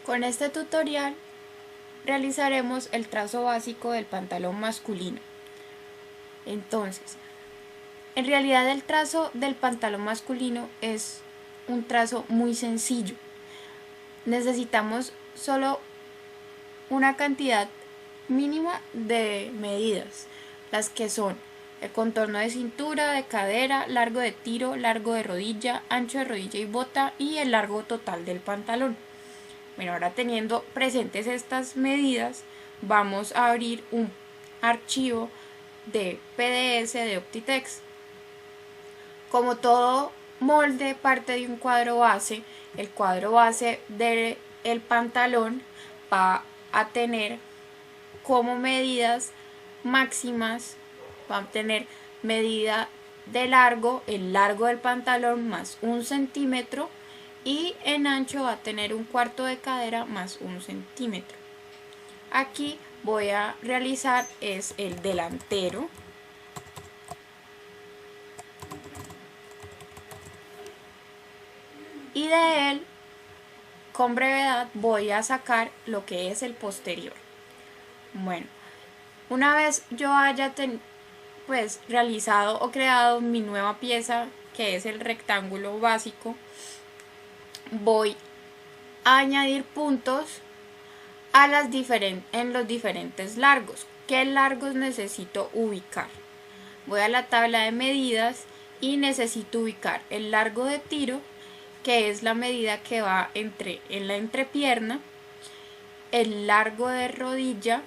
Con este tutorial realizaremos el trazo básico del pantalón masculino. Entonces, en realidad el trazo del pantalón masculino es un trazo muy sencillo. Necesitamos solo una cantidad mínima de medidas, las que son el contorno de cintura, de cadera, largo de tiro, largo de rodilla, ancho de rodilla y bota y el largo total del pantalón. Bueno, ahora teniendo presentes estas medidas, vamos a abrir un archivo de PDS de Optitex. Como todo molde parte de un cuadro base, el cuadro base del pantalón va a tener como medidas máximas, va a tener medida de largo, el largo del pantalón más 1 centímetro, y en ancho va a tener 1/4 de cadera más 1 centímetro. Aquí voy a realizar es el delantero. Y de él, con brevedad, voy a sacar lo que es el posterior. Bueno, una vez yo haya realizado o creado mi nueva pieza, que es el rectángulo básico, voy a añadir puntos en los diferentes largos. ¿Qué largos necesito ubicar? Voy a la tabla de medidas y necesito ubicar el largo de tiro, que es la medida que va en la entrepierna, el largo de rodilla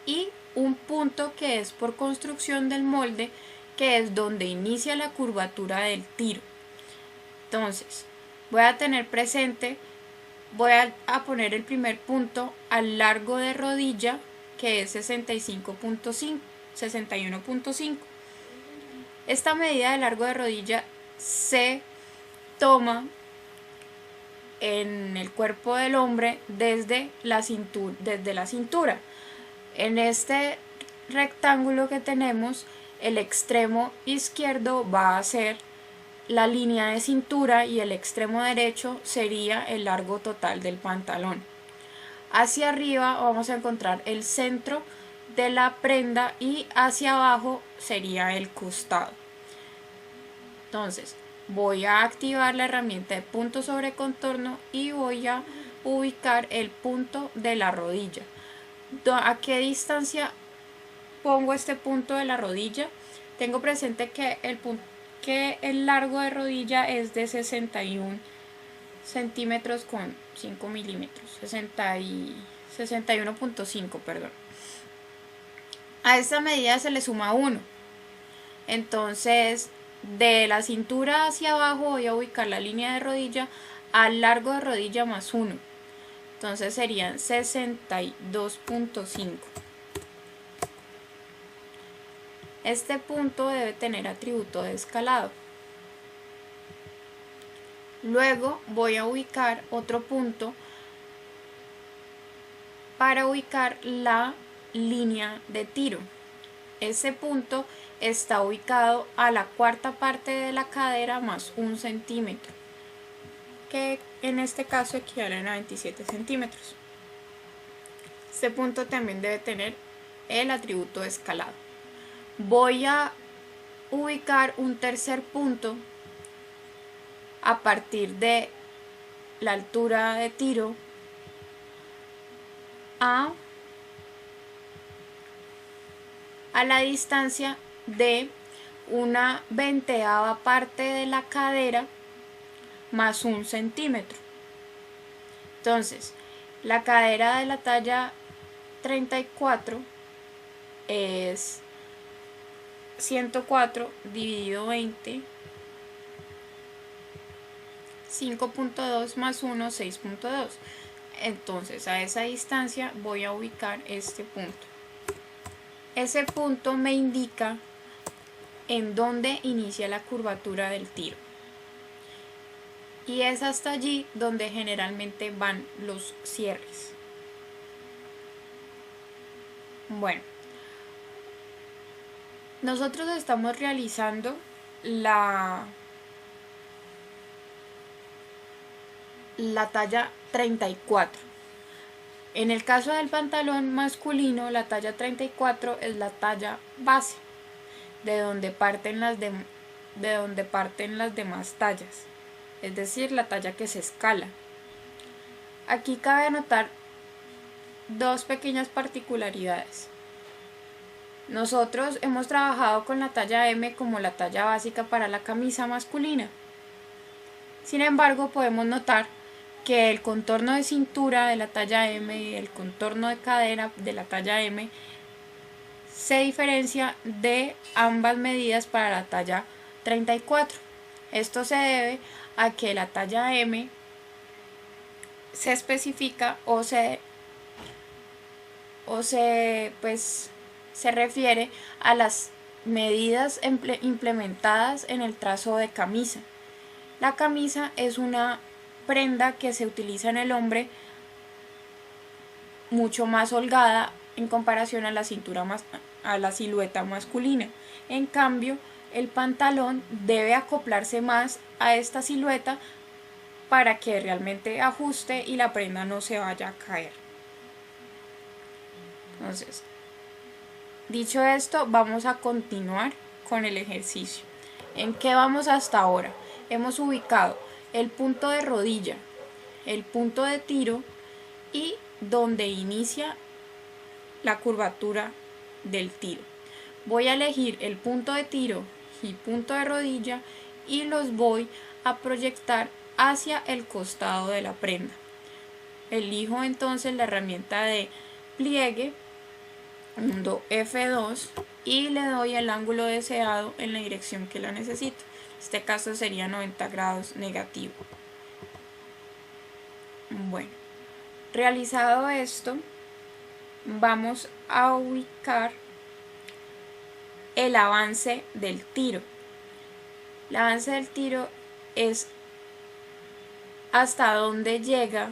y un punto que es por construcción del molde, que es donde inicia la curvatura del tiro. Entonces, voy a tener presente, voy a poner el primer punto al largo de rodilla, que es 61.5. Esta medida de largo de rodilla se toma en el cuerpo del hombre desde la cintura. En este rectángulo que tenemos, el extremo izquierdo va a ser la línea de cintura y el extremo derecho sería el largo total del pantalón. Hacia arriba vamos a encontrar el centro de la prenda y hacia abajo sería el costado. Entonces, voy a activar la herramienta de punto sobre contorno y voy a ubicar el punto de la rodilla. ¿A qué distancia pongo este punto de la rodilla? Tengo presente que el largo de rodilla es de 61 centímetros con 5 milímetros, 61.5, perdón. A esta medida se le suma 1. Entonces, de la cintura hacia abajo voy a ubicar la línea de rodilla al largo de rodilla más 1. Entonces serían 62.5. Este punto debe tener atributo de escalado. Luego voy a ubicar otro punto para ubicar la línea de tiro. Ese punto está ubicado a la 1/4 parte de la cadera más 1 centímetro, que en este caso equivalen a 27 centímetros. Este punto también debe tener el atributo de escalado. Voy a ubicar un tercer punto a partir de la altura de tiro a la distancia de 1/20ª parte de la cadera más 1 centímetro. Entonces, la cadera de la talla 34 es 104 dividido 20, 5.2 más 1, 6.2. Entonces, a esa distancia voy a ubicar este punto. Ese punto me indica en dónde inicia la curvatura del tiro. Y es hasta allí donde generalmente van los cierres. Bueno, nosotros estamos realizando la talla 34. En el caso del pantalón masculino, la talla 34 es la talla base, de donde parten las demás tallas, es decir, la talla que se escala. Aquí cabe anotar dos pequeñas particularidades. Nosotros hemos trabajado con la talla M como la talla básica para la camisa masculina. Sin embargo, podemos notar que el contorno de cintura de la talla M y el contorno de cadera de la talla M se diferencia de ambas medidas para la talla 34. Esto se debe a que la talla M se especifica o se refiere a las medidas implementadas en el trazo de camisa. La camisa es una prenda que se utiliza en el hombre mucho más holgada en comparación a la silueta masculina. En cambio, el pantalón debe acoplarse más a esta silueta para que realmente ajuste y la prenda no se vaya a caer. Entonces, dicho esto, vamos a continuar con el ejercicio. ¿En qué vamos hasta ahora? Hemos ubicado el punto de rodilla, el punto de tiro y donde inicia la curvatura del tiro. Voy a elegir el punto de tiro y punto de rodilla y los voy a proyectar hacia el costado de la prenda. Elijo entonces la herramienta de pliegue, hundo F2 y le doy el ángulo deseado en la dirección que la necesito. En este caso sería 90 grados negativo. Bueno, realizado esto, vamos a ubicar el avance del tiro. El avance del tiro es hasta donde llega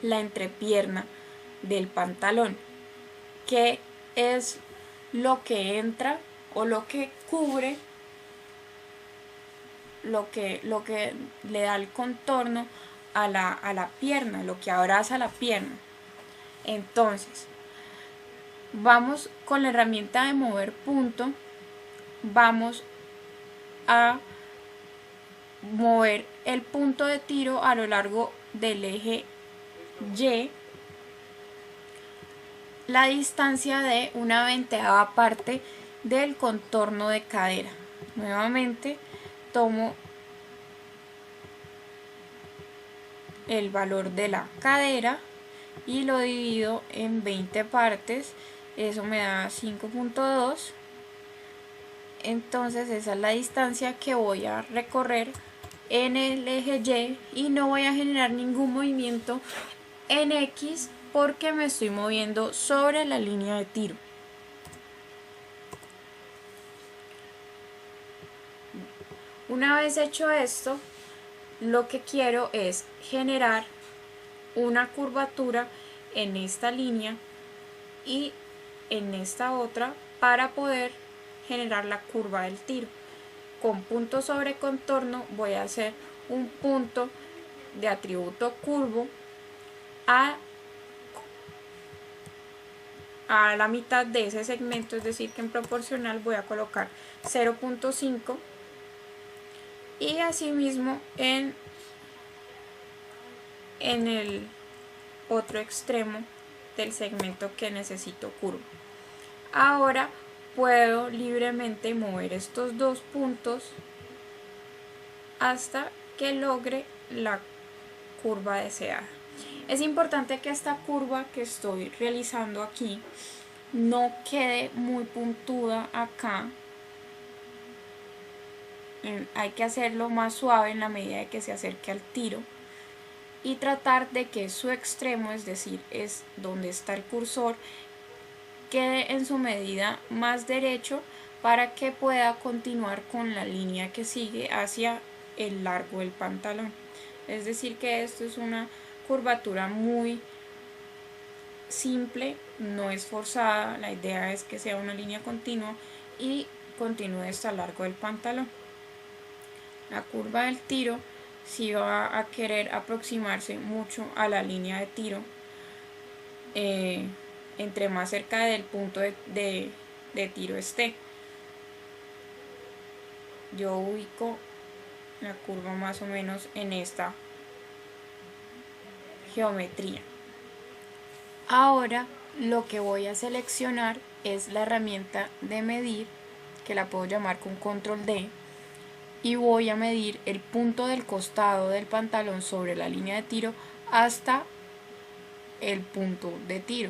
la entrepierna del pantalón, que es lo que entra o lo que cubre, lo que le da el contorno a la pierna, lo que abraza la pierna. Entonces, vamos con la herramienta de mover punto, vamos a mover el punto de tiro a lo largo del eje Y, la distancia de 1/20ª parte del contorno de cadera. Nuevamente tomo el valor de la cadera y lo divido en 20 partes, eso me da 5.2. entonces esa es la distancia que voy a recorrer en el eje Y no voy a generar ningún movimiento en X porque me estoy moviendo sobre la línea de tiro. Una vez hecho esto, lo que quiero es generar una curvatura en esta línea y en esta otra para poder generar la curva del tiro. Con punto sobre contorno voy a hacer un punto de atributo curvo a la mitad de ese segmento, es decir que en proporcional voy a colocar 0.5 y asimismo en el otro extremo del segmento que necesito curvo. Ahora puedo libremente mover estos dos puntos hasta que logre la curva deseada. Es importante que esta curva que estoy realizando aquí no quede muy puntuda acá. Hay que hacerlo más suave en la medida de que se acerque al tiro y tratar de que su extremo, es decir, es donde está el cursor, quede en su medida más derecho para que pueda continuar con la línea que sigue hacia el largo del pantalón. Es decir que esto es una curvatura muy simple, no es forzada, la idea es que sea una línea continua y continúe hasta el largo del pantalón. La curva del tiro si va a querer aproximarse mucho a la línea de tiro, entre más cerca del punto de tiro esté. Yo ubico la curva más o menos en esta geometría. Ahora lo que voy a seleccionar es la herramienta de medir, que la puedo llamar con control D, y voy a medir el punto del costado del pantalón sobre la línea de tiro hasta el punto de tiro.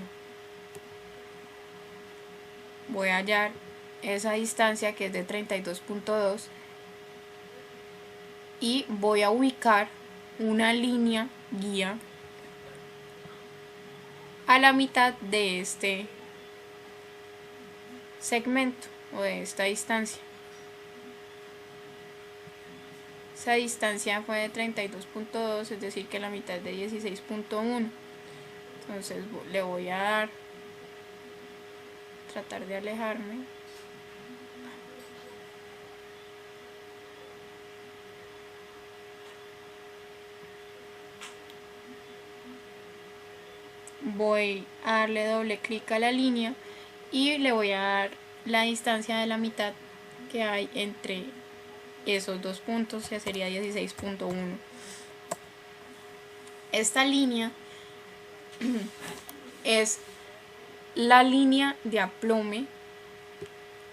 Voy a hallar esa distancia, que es de 32.2, y voy a ubicar una línea guía a la mitad de este segmento o de esta distancia. Esa distancia fue de 32.2, es decir que la mitad de 16.1. Entonces le voy a tratar de alejarme. Voy a darle doble clic a la línea y le voy a dar la distancia de la mitad que hay entre esos dos puntos, que sería 16.1. Esta línea es la línea de aplome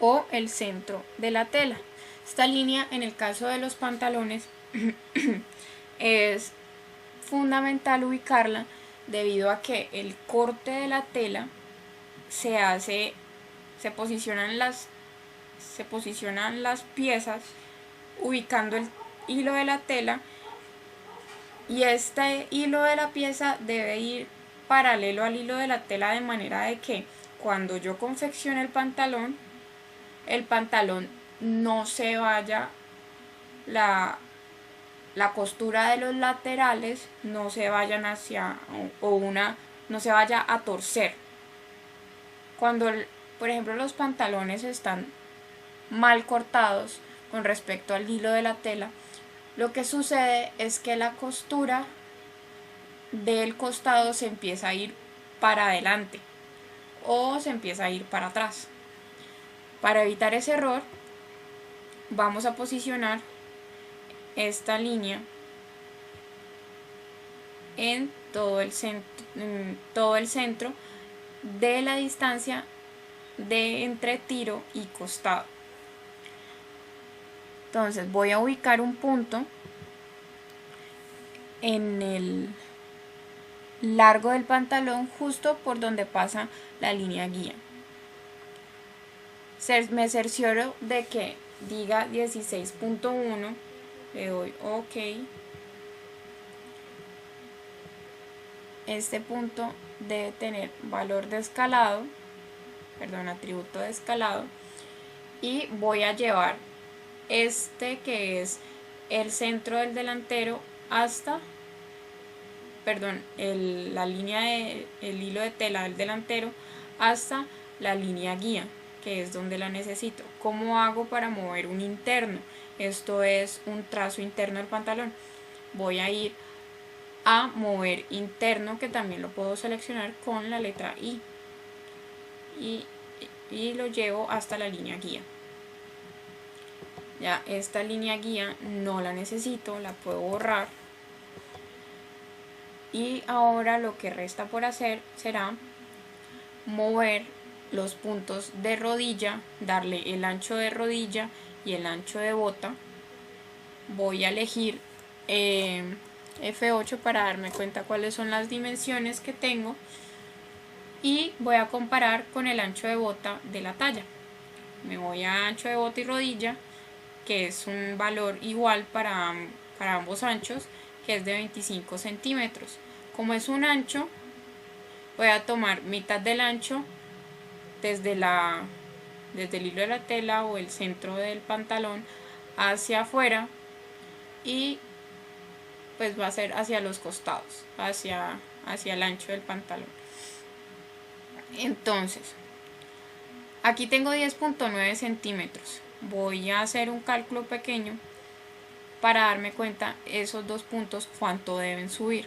o el centro de la tela. Esta línea, en el caso de los pantalones, es fundamental ubicarla debido a que el corte de la tela se posicionan las piezas ubicando el hilo de la tela, y este hilo de la pieza debe ir paralelo al hilo de la tela, de manera de que cuando yo confeccione el pantalón no se vaya, la costura de los laterales no se vayan no se vaya a torcer. Cuando, por ejemplo, los pantalones están mal cortados con respecto al hilo de la tela, lo que sucede es que la costura del costado se empieza a ir para adelante o se empieza a ir para atrás. Para evitar ese error, vamos a posicionar esta línea en todo el centro de la distancia de entre tiro y costado. Entonces voy a ubicar un punto en el largo del pantalón, justo por donde pasa la línea guía. Me cercioro de que diga 16.1, le doy OK. Este punto debe tener valor de escalado, atributo de escalado, y voy a llevar que es el centro del delantero hasta, la línea el hilo de tela del delantero hasta la línea guía, que es donde la necesito. ¿Cómo hago para mover un interno? Esto es un trazo interno del pantalón. Voy a ir a mover interno, que también lo puedo seleccionar con la letra I, y lo llevo hasta la línea guía. Ya esta línea guía no la necesito, la puedo borrar. Y ahora lo que resta por hacer será mover los puntos de rodilla, darle el ancho de rodilla y el ancho de bota. Voy a elegir F8 para darme cuenta cuáles son las dimensiones que tengo, y voy a comparar con el ancho de bota de la talla. Me voy a ancho de bota y rodilla, que es un valor igual para ambos anchos, que es de 25 centímetros. Como es un ancho, voy a tomar mitad del ancho desde el hilo de la tela o el centro del pantalón hacia afuera, y pues va a ser hacia los costados, hacia el ancho del pantalón. Entonces, aquí tengo 10.9 centímetros. Voy a hacer un cálculo pequeño para darme cuenta esos dos puntos cuánto deben subir.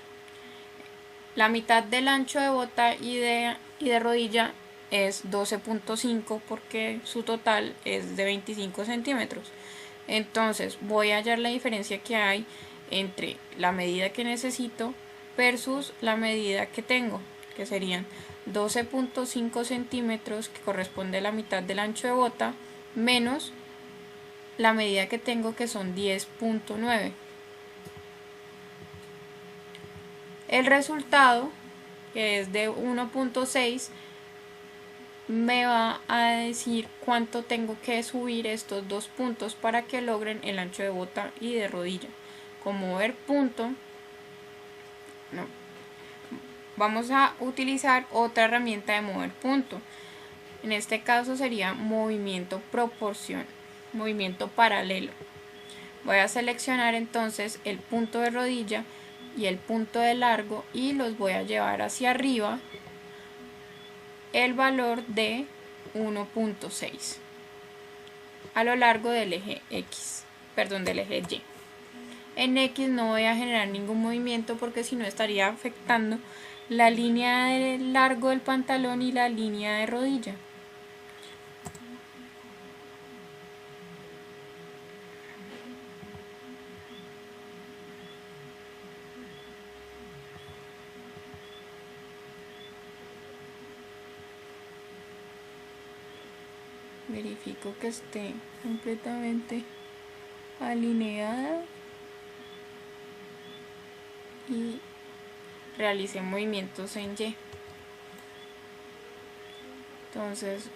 La mitad del ancho de bota y de rodilla es 12.5 porque su total es de 25 centímetros. Entonces voy a hallar la diferencia que hay entre la medida que necesito versus la medida que tengo, que serían 12.5 centímetros, que corresponde a la mitad del ancho de bota, menos la medida que tengo, que son 10.9. El resultado, que es de 1.6, me va a decir cuánto tengo que subir estos dos puntos para que logren el ancho de bota y de rodilla. Con mover punto, no, vamos a utilizar otra herramienta de mover punto. En este caso sería movimiento proporción, movimiento paralelo. Voy a seleccionar entonces el punto de rodilla y el punto de largo y los voy a llevar hacia arriba el valor de 1.6 a lo largo del eje X, perdón, del eje Y. En X no voy a generar ningún movimiento porque si no estaría afectando la línea de largo del pantalón y la línea de rodilla. Verifico que esté completamente alineada y realicé movimientos en Y. Entonces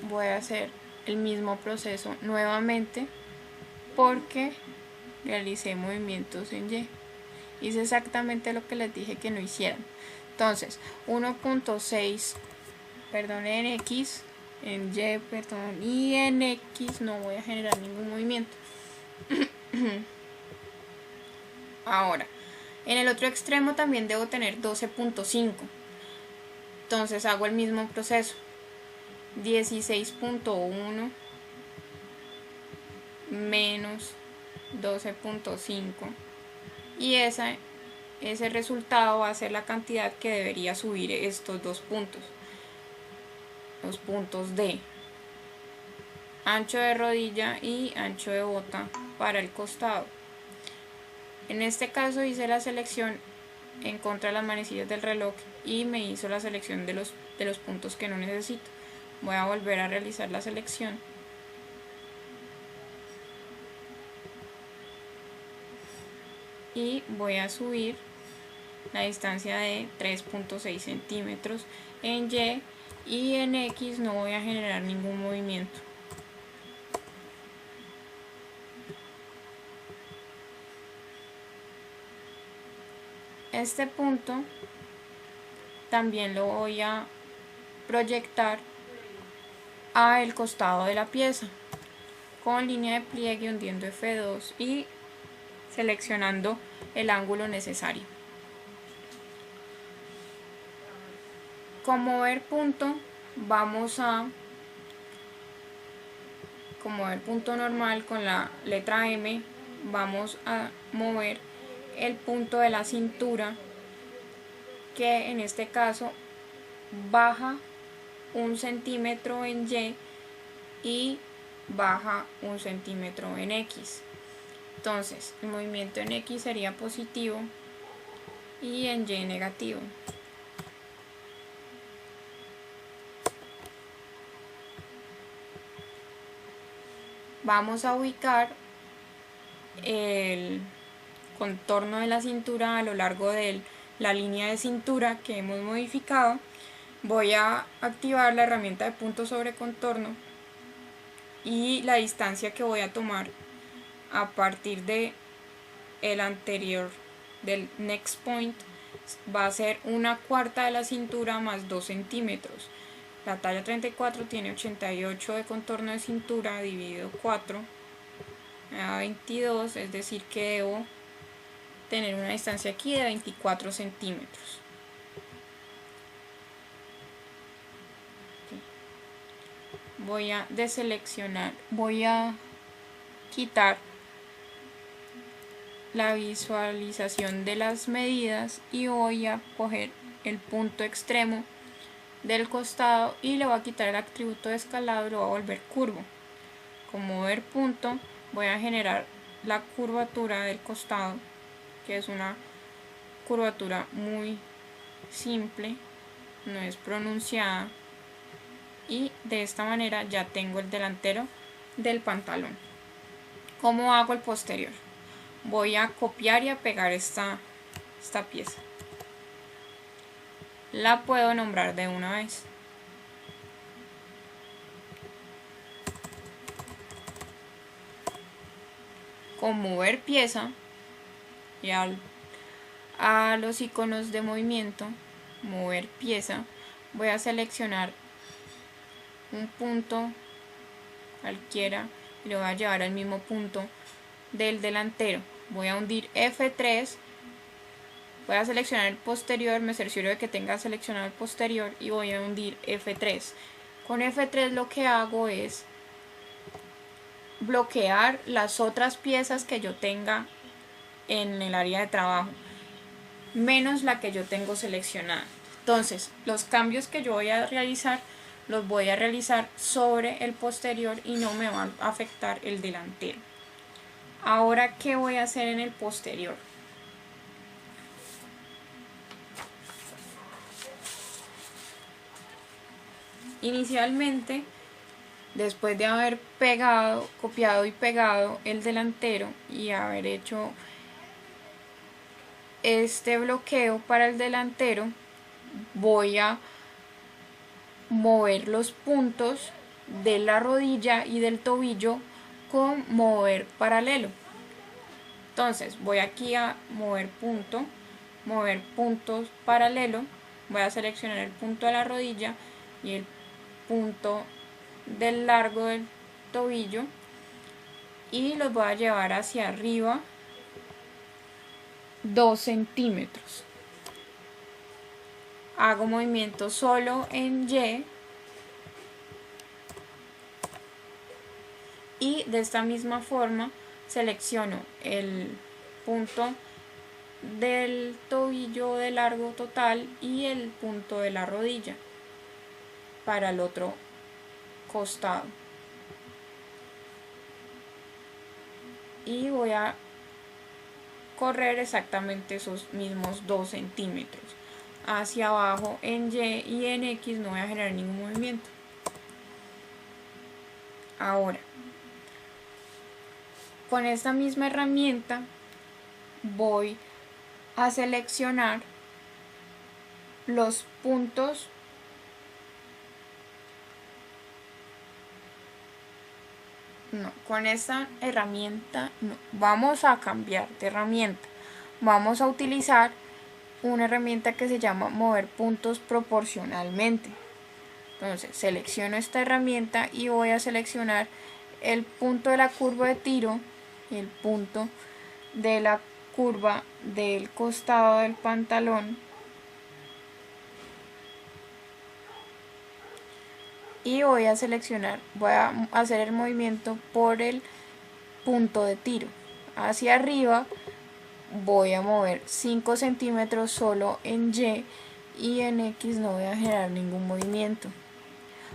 voy a hacer el mismo proceso nuevamente porque realicé movimientos en Y. Hice exactamente lo que les dije que no hicieran. Entonces 1.6, perdón, en X, en Y, perdón, y en X no voy a generar ningún movimiento. Ahora, en el otro extremo también debo tener 12.5. Entonces hago el mismo proceso. 16.1 menos 12.5 y ese resultado va a ser la cantidad que debería subir estos dos puntos, los puntos de ancho de rodilla y ancho de bota para el costado. En este caso hice la selección en contra de las manecillas del reloj y me hizo la selección de los puntos que no necesito. Voy a volver a realizar la selección. Y voy a subir la distancia de 3.6 centímetros en y en X no voy a generar ningún movimiento. Este punto también lo voy a proyectar a el costado de la pieza con línea de pliegue hundiendo F2 y seleccionando el ángulo necesario. Con mover punto vamos a mover punto normal con la letra M, vamos a mover el punto de la cintura, que en este caso baja 1 centímetro en y baja 1 centímetro en X. Entonces el movimiento en X sería positivo y en Y negativo. Vamos a ubicar el contorno de la cintura a lo largo de la línea de cintura que hemos modificado. Voy a activar la herramienta de punto sobre contorno y la distancia que voy a tomar a partir de el anterior del next point va a ser 1/4 de la cintura más 2 centímetros. La talla 34 tiene 88 de contorno de cintura dividido 4 a 22, es decir que debo tener una distancia aquí de 24 centímetros. Voy a deseleccionar, voy a quitar la visualización de las medidas y voy a coger el punto extremo del costado y le voy a quitar el atributo de escalado y lo voy a volver curvo. Con mover punto voy a generar la curvatura del costado, que es una curvatura muy simple, no es pronunciada, y de esta manera ya tengo el delantero del pantalón. ¿Cómo hago el posterior? Voy a copiar y a pegar esta pieza. La puedo nombrar de una vez. Con mover pieza y a los iconos de movimiento, mover pieza, voy a seleccionar un punto cualquiera y lo voy a llevar al mismo punto del delantero. Voy a hundir F3, voy a seleccionar el posterior, me cercioro de que tenga seleccionado el posterior y voy a hundir F3. Con F3 lo que hago es bloquear las otras piezas que yo tenga en el área de trabajo, menos la que yo tengo seleccionada. Entonces, los cambios que yo voy a realizar los voy a realizar sobre el posterior y no me van a afectar el delantero. Ahora, ¿qué voy a hacer en el posterior? Inicialmente, después de haber copiado y pegado el delantero y haber hecho este bloqueo para el delantero, voy a mover los puntos de la rodilla y del tobillo con mover paralelo. Entonces voy aquí a mover puntos paralelo, voy a seleccionar el punto de la rodilla y el punto del largo del tobillo y los voy a llevar hacia arriba 2 centímetros. Hago movimiento solo en y de esta misma forma selecciono el punto del tobillo de largo total y el punto de la rodilla para el otro costado. Y voy a correr exactamente esos mismos 2 centímetros. Hacia abajo en Y y en X no voy a generar ningún movimiento. Ahora, con esta misma herramienta voy a seleccionar los puntos con esta herramienta no, vamos a cambiar de herramienta, vamos a utilizar una herramienta que se llama mover puntos proporcionalmente. Entonces selecciono esta herramienta y voy a seleccionar el punto de la curva de tiro y el punto de la curva del costado del pantalón y voy a seleccionar, voy a hacer el movimiento por el punto de tiro hacia arriba. Voy a mover 5 centímetros solo en y en X no voy a generar ningún movimiento.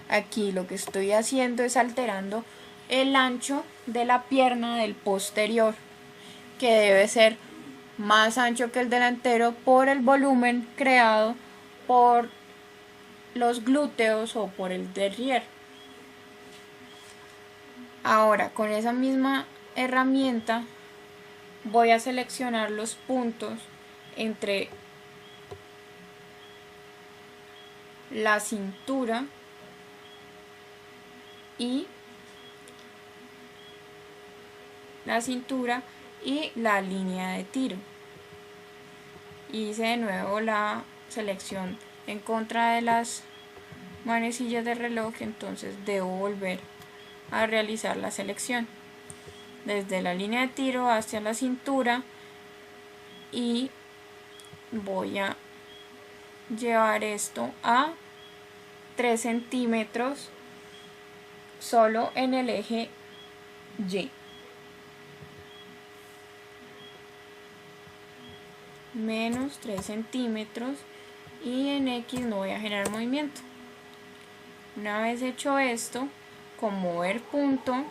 Aquí lo que estoy haciendo es alterando el ancho de la pierna del posterior, que debe ser más ancho que el delantero por el volumen creado por los glúteos o por el derrière. Ahora con esa misma herramienta voy a seleccionar los puntos entre la cintura y la línea de tiro. Hice de nuevo la selección en contra de las manecillas del reloj, entonces debo volver a realizar la selección desde la línea de tiro hacia la cintura y voy a llevar esto a 3 centímetros solo en el eje Y. menos 3 centímetros y en X no voy a generar movimiento. Una vez hecho esto, con mover punto,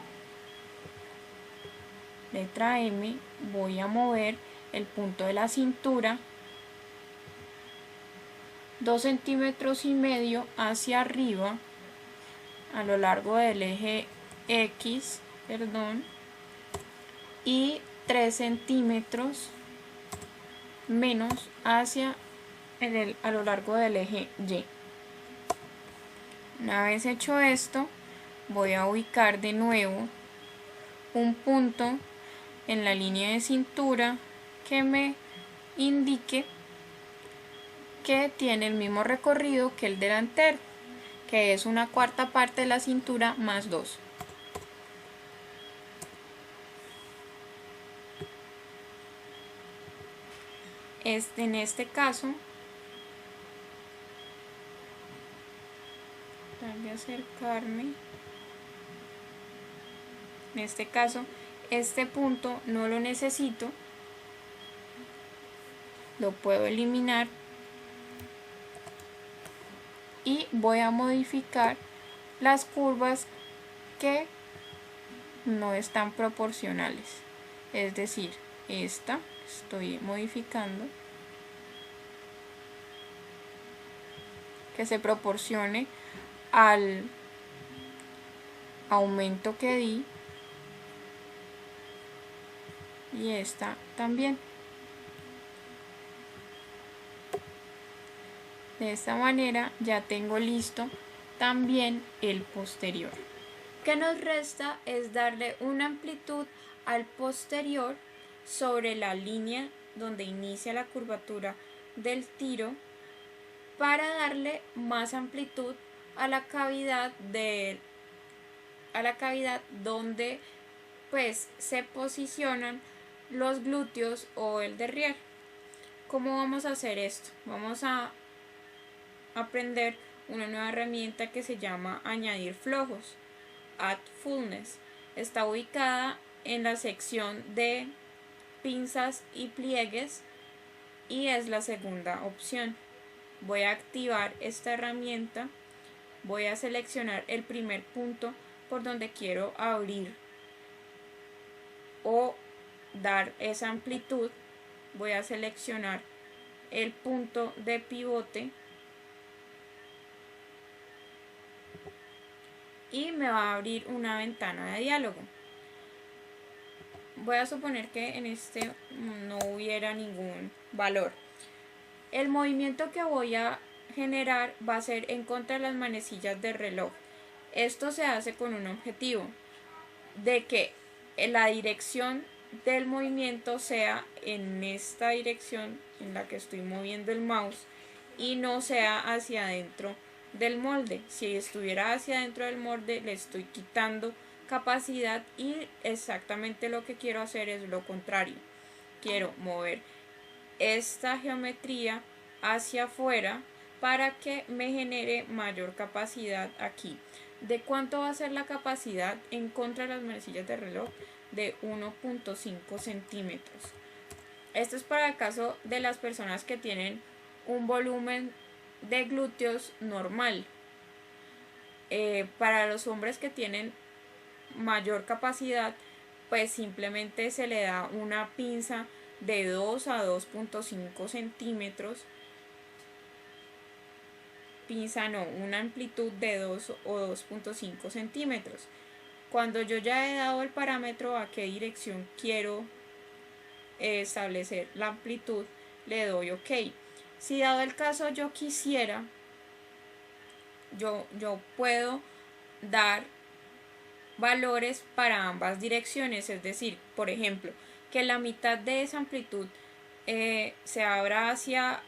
letra M, voy a mover el punto de la cintura 2,5 centímetros hacia arriba a lo largo del eje X, y 3 centímetros menos hacia a lo largo del eje Y. Una vez hecho esto, voy a ubicar de nuevo un punto en la línea de cintura que me indique que tiene el mismo recorrido que el delantero, que es 1/4 parte de la cintura más 2. En este caso, voy a acercarme. En este caso, este punto no lo necesito, lo puedo eliminar y voy a modificar las curvas que no están proporcionales, es decir, esta estoy modificando que se proporcione al aumento que di, y esta también. De esta manera ya tengo listo también el posterior. Lo que nos resta es darle una amplitud al posterior sobre la línea donde inicia la curvatura del tiro, para darle más amplitud a la cavidad donde pues se posicionan los glúteos o el derrière. ¿Cómo vamos a hacer esto? Vamos a aprender una nueva herramienta que se llama añadir flojos, Add Fullness. Está ubicada en la sección de pinzas y pliegues y es la segunda opción. Voy a activar esta herramienta, voy a seleccionar el primer punto por donde quiero abrir o dar esa amplitud, voy a seleccionar el punto de pivote y me va a abrir una ventana de diálogo. Voy a suponer que en este no hubiera ningún valor. El movimiento que voy a generar va a ser en contra de las manecillas del reloj. Esto se hace con un objetivo, de que la dirección del movimiento sea en esta dirección en la que estoy moviendo el mouse y no sea hacia adentro del molde. Si estuviera hacia adentro del molde, le estoy quitando capacidad y exactamente lo que quiero hacer es lo contrario. Quiero mover esta geometría hacia afuera para que me genere mayor capacidad aquí. ¿De cuánto va a ser la capacidad en contra de las manecillas de reloj? De 1,5 centímetros. Esto es para el caso de las personas que tienen un volumen de glúteos normal. Para los hombres que tienen mayor capacidad, pues simplemente se le da una pinza de 2 a 2,5 centímetros. Una amplitud de 2 o 2,5 centímetros. Cuando yo ya he dado el parámetro a qué dirección quiero establecer la amplitud, le doy OK. Si dado el caso yo quisiera, yo puedo dar valores para ambas direcciones, es decir, por ejemplo, que la mitad de esa amplitud se abra hacia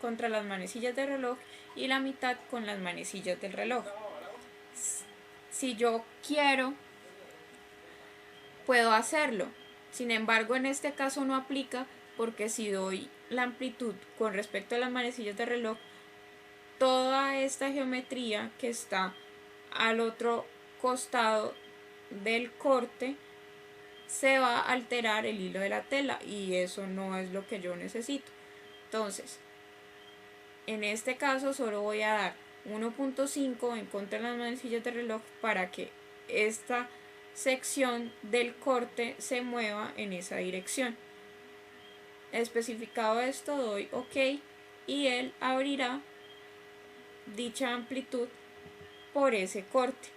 contra las manecillas del reloj y la mitad con las manecillas del reloj. Si yo quiero, puedo hacerlo. Sin embargo, en este caso no aplica, porque si doy la amplitud con respecto a las manecillas del reloj, toda esta geometría que está al otro costado del corte se va a alterar el hilo de la tela y eso no es lo que yo necesito. Entonces, en este caso solo voy a dar 1.5 en contra de las manecillas de reloj para que esta sección del corte se mueva en esa dirección. Especificado esto, doy OK y él abrirá dicha amplitud por ese corte.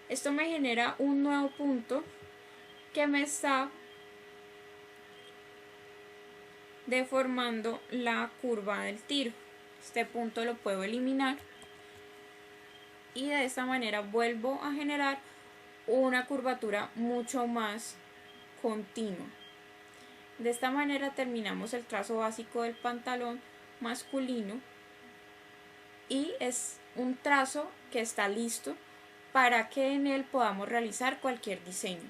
Esto me genera un nuevo punto que me está deformando la curva del tiro. Este punto lo puedo eliminar y de esta manera vuelvo a generar una curvatura mucho más continua. De esta manera terminamos el trazo básico del pantalón masculino y es un trazo que está listo para que en él podamos realizar cualquier diseño.